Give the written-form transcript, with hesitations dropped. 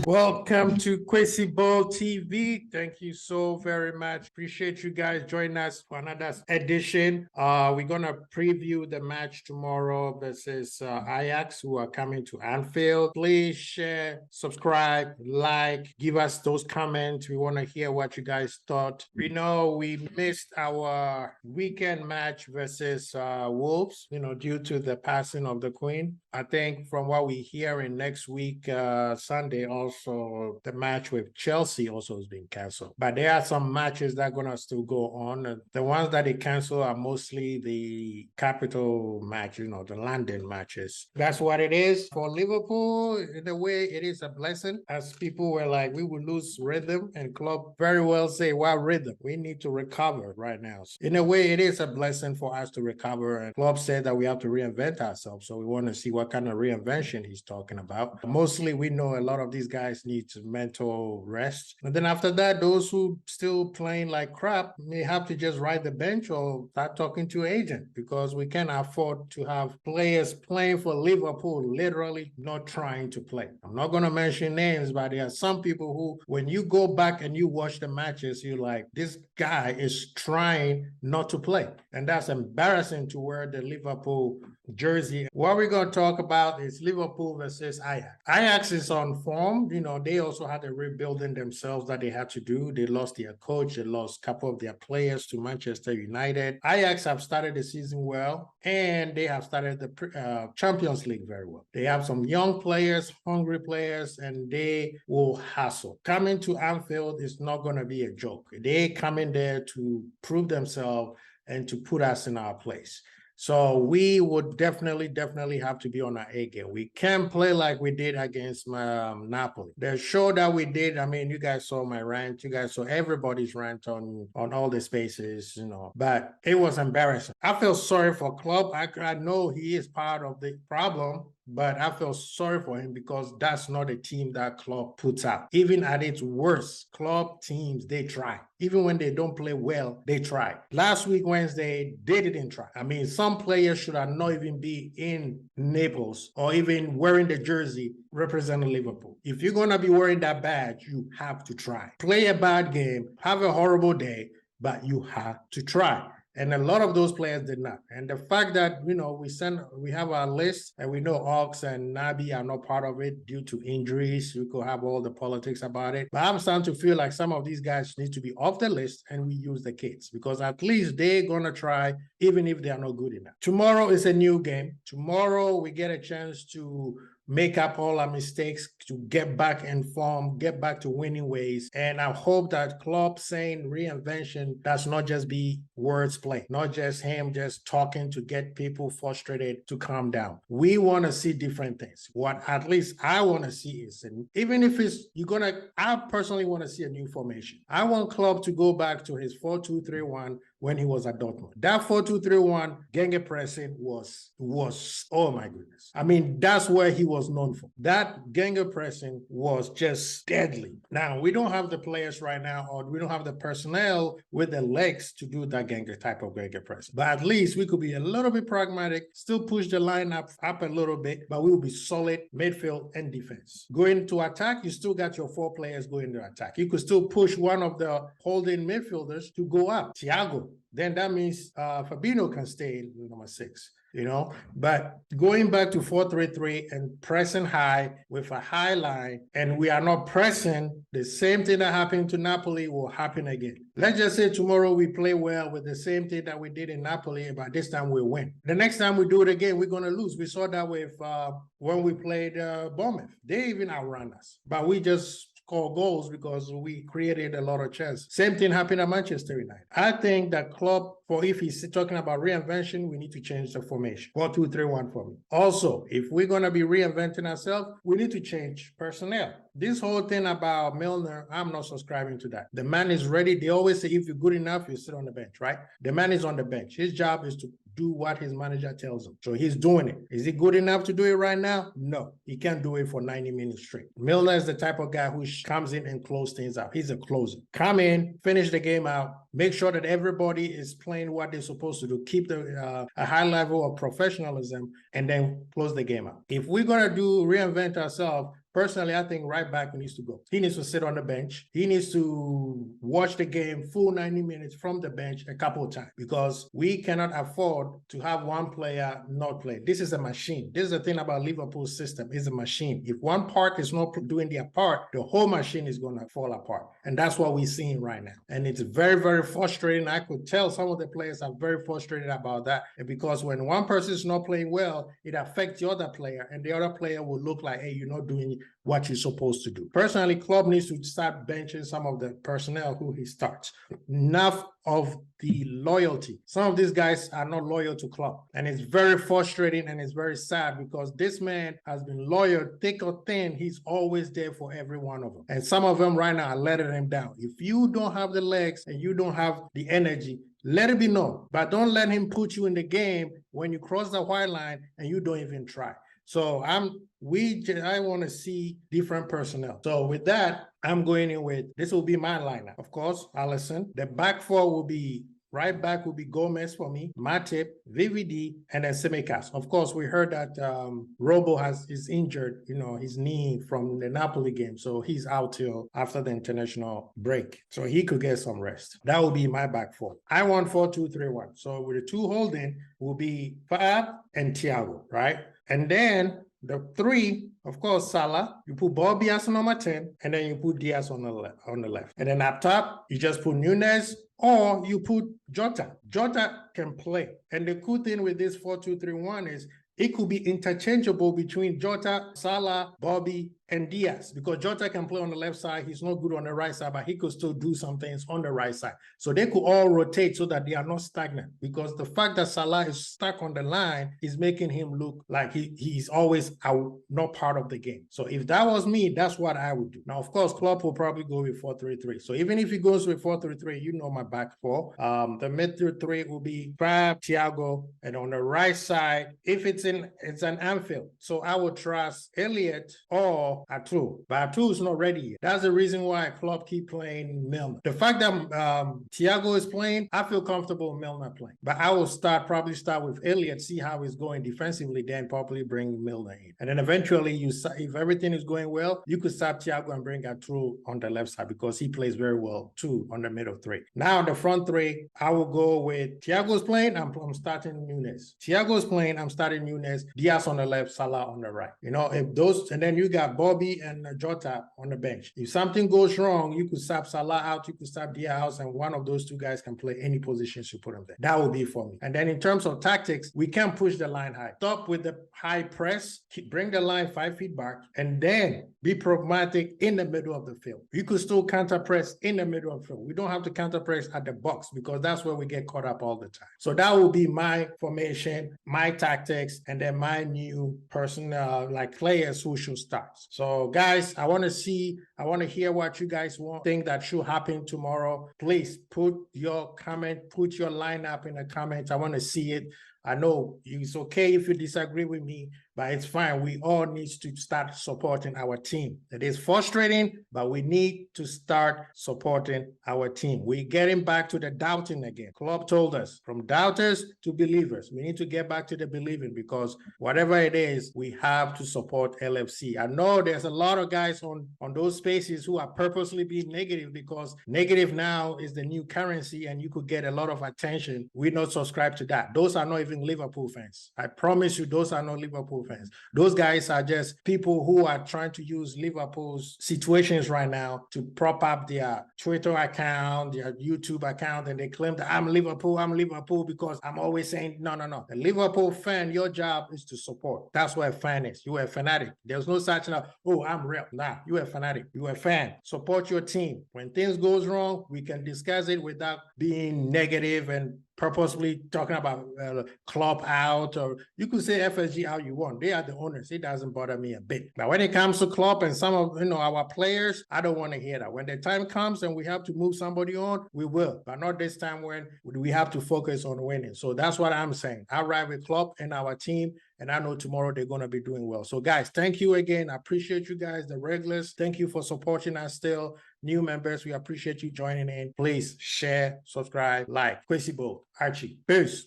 Welcome to Kwesi Ball TV. Thank you so very much. Appreciate you guys joining us for another edition. We're gonna preview the match tomorrow versus Ajax, who are coming to Anfield. Please share, subscribe, like, give us those comments. We want to hear what you guys thought. We know we missed our weekend match versus Wolves, due to the passing of the Queen. I think from what we hear in next week, Sunday, also the match with Chelsea also is being canceled. But there are some matches that are going to still go on. The ones that they cancel are mostly the capital match, the London matches. That's what it is. For Liverpool, in a way, it is a blessing. As people were like, we will lose rhythm, and club very well say, well, rhythm. We need to recover right now. So in a way, it is a blessing for us to recover. And club said that we have to reinvent ourselves. So we want to see what kind of reinvention he's talking about. Mostly, we know a lot of these guys need mental rest. And then after that, those who still playing like crap may have to just ride the bench or start talking to an agent, because we can't afford to have players playing for Liverpool literally not trying to play. I'm not going to mention names, but there are some people who, when you go back and you watch the matches, you're like, this guy is trying not to play. And that's embarrassing to wear the Liverpool jersey. What we're going to talk about is Liverpool versus Ajax. Ajax is on form. They also had a rebuilding themselves that they had to do. They lost their coach. They lost a couple of their players to Manchester United. Ajax have started the season well, and they have started the Champions League very well. They have some young players, hungry players, and they will hustle. Coming to Anfield is not going to be a joke. They come in there to prove themselves and to put us in our place. So we would definitely have to be on our A game. We can't play like we did against Napoli. The show that we did, you guys saw my rant. You guys saw everybody's rant on all the spaces, But it was embarrassing. I feel sorry for Klopp. I know he is part of the problem, but I feel sorry for him because that's not a team that Klopp puts out. Even at its worst, Klopp teams, they try. Even when they don't play well, they try. Last week, Wednesday, they didn't try. Some players should have not even be in Naples or even wearing the jersey representing Liverpool. If you're going to be wearing that badge, you have to try. Play a bad game, have a horrible day, but you have to try. And a lot of those players did not. And the fact that, we have our list and we know Ox and Nabi are not part of it due to injuries. We could have all the politics about it. But I'm starting to feel like some of these guys need to be off the list and we use the kids, because at least they're going to try, even if they are not good enough. Tomorrow is a new game. Tomorrow we get a chance to make up all our mistakes, to get back in form, get back to winning ways. And I hope that Klopp saying reinvention does not just be words play, not just him just talking to get people frustrated to calm down. We want to see different things. What at least I want to see is, and even if I personally want to see a new formation. I want Klopp to go back to his 4-2-3-1 when he was at Dortmund. That 4-2-3-1 Genge pressing was, oh my goodness. That's where he was known for. That Genge pressing was just deadly. Now, we don't have the players right now, or we don't have the personnel with the legs to do that type of Genge pressing. But at least we could be a little bit pragmatic, still push the line up a little bit, but we will be solid midfield and defense. Going to attack, you still got your 4 players going to attack. You could still push one of the holding midfielders to go up, Thiago. Then that means Fabinho can stay in number 6. But going back to 4-3-3 and pressing high with a high line, and we are not pressing, the same thing that happened to Napoli will happen again. Let's just say tomorrow we play well with the same thing that we did in Napoli, but this time we win. The next time we do it again, we're going to lose. We saw that with when we played Bournemouth. They even outran us, but we just score goals because we created a lot of chances. Same thing happened at Manchester United. I think that Klopp, if he's talking about reinvention, we need to change the formation. 4-2-3-1 for me. Also, if we're going to be reinventing ourselves, we need to change personnel. This whole thing about Milner, I'm not subscribing to that. The man is ready. They always say if you're good enough, you sit on the bench, right? The man is on the bench. His job is to do what his manager tells him. So he's doing it. Is he good enough to do it right now? No, he can't do it for 90 minutes straight. Milner is the type of guy who comes in and closes things out. He's a closer. Come in, finish the game out, make sure that everybody is playing what they're supposed to do, keep a high level of professionalism, and then close the game out. If we're going to reinvent ourselves, personally, I think right back needs to go. He needs to sit on the bench. He needs to watch the game full 90 minutes from the bench a couple of times because we cannot afford to have one player not play. This is a machine. This is the thing about Liverpool's system. It's a machine. If one part is not doing their part, the whole machine is going to fall apart. And that's what we're seeing right now. And it's very, very frustrating. I could tell some of the players are very frustrated about that because when one person is not playing well, it affects the other player, and the other player will look like, hey, you're not doing what you're supposed to do. Personally, club needs to start benching some of the personnel who he starts. Enough of the loyalty. Some of these guys are not loyal to club, and it's very frustrating and it's very sad because this man has been loyal, thick or thin. He's always there for every one of them, and some of them right now are letting him down. If you don't have the legs and you don't have the energy, let it be known, but don't let him put you in the game when you cross the white line and you don't even try. So I want to see different personnel. So with that, I'm going in with, this will be my lineup. Of course, Alisson. The back four will be, right back will be Gomez for me, Matip, VVD, and then Tsimikas. Of course, we heard that Robo is injured, his knee from the Napoli game. So he's out till after the international break. So he could get some rest. That will be my back four. I want 4-2-3-1. So with the two holding will be Fab and Thiago, right? And then the three, of course, Salah, you put Bobby as number 10, and then you put Diaz on the left. And then up top, you just put Nunez, or you put Jota. Jota can play. And the cool thing with this 4-2-3-1 is it could be interchangeable between Jota, Salah, Bobby, and Diaz, because Jota can play on the left side. He's not good on the right side, but he could still do some things on the right side. So they could all rotate so that they are not stagnant, because the fact that Salah is stuck on the line is making him look like he's always not part of the game. So if that was me, that's what I would do. Now, of course, Klopp will probably go with 4-3-3. So even if he goes with 4-3-3, my back four. The mid three will be Fab, Thiago, and on the right side, if it's an Anfield, so I would trust Elliott or Atu. But Atu is not ready yet. That's the reason why Klopp keep playing Milner. The fact that Thiago is playing, I feel comfortable with Milner playing. But I will probably start with Elliott, see how he's going defensively, then probably bring Milner in. And then eventually, if everything is going well, you could start Thiago and bring Atu on the left side because he plays very well too on the middle three. Now the front three, I will go with Thiago's playing, I'm starting Nunez. Thiago's playing, I'm starting Nunez. Diaz on the left, Salah on the right. If those, and then you got Bobby and Jota on the bench. If something goes wrong, you could stop Salah out, you could stop Diaz, and one of those two guys can play any positions you put them there. That would be for me. And then in terms of tactics, we can push the line high. Stop with the high press, bring the line 5 feet back, and then be pragmatic in the middle of the field. You could still counter press in the middle of the field. We don't have to counter press at the box because that's where we get caught up all the time. So that will be my formation, my tactics, and then my new personnel, like players who should start. So guys, I want to hear what you guys think that should happen tomorrow. Please put your comment, put your lineup in the comments. I want to see it. I know it's okay if you disagree with me, but it's fine. We all need to start supporting our team. It is frustrating, but we need to start supporting our team. We're getting back to the doubting again. Klopp told us, from doubters to believers. We need to get back to the believing, because whatever it is, we have to support LFC. I know there's a lot of guys on those spaces who are purposely being negative, because negative now is the new currency and you could get a lot of attention. We not subscribe to that. Those are not even Liverpool fans. I promise you, those are not Liverpool fans. Those guys are just people who are trying to use Liverpool's situations right now to prop up their Twitter account, their YouTube account, and they claim that I'm Liverpool because I'm always saying, no. The Liverpool fan, your job is to support. That's what a fan is. You're a fanatic. There's no such thing, oh, I'm real. Nah, you're a fanatic. You're a fan. Support your team. When things goes wrong, we can discuss it without being negative and purposely talking about club out, or you could say FSG how you want. They are the owners. It doesn't bother me a bit. But when it comes to club and some of our players, I don't want to hear that. When the time comes and we have to move somebody on, we will. But not this time when we have to focus on winning. So that's what I'm saying. I ride with club and our team, and I know tomorrow they're going to be doing well. So guys, thank you again. I appreciate you guys, the regulars. Thank you for supporting us still. New members, we appreciate you joining in. Please share, subscribe, like. Kwesi Bold, Archie. Peace.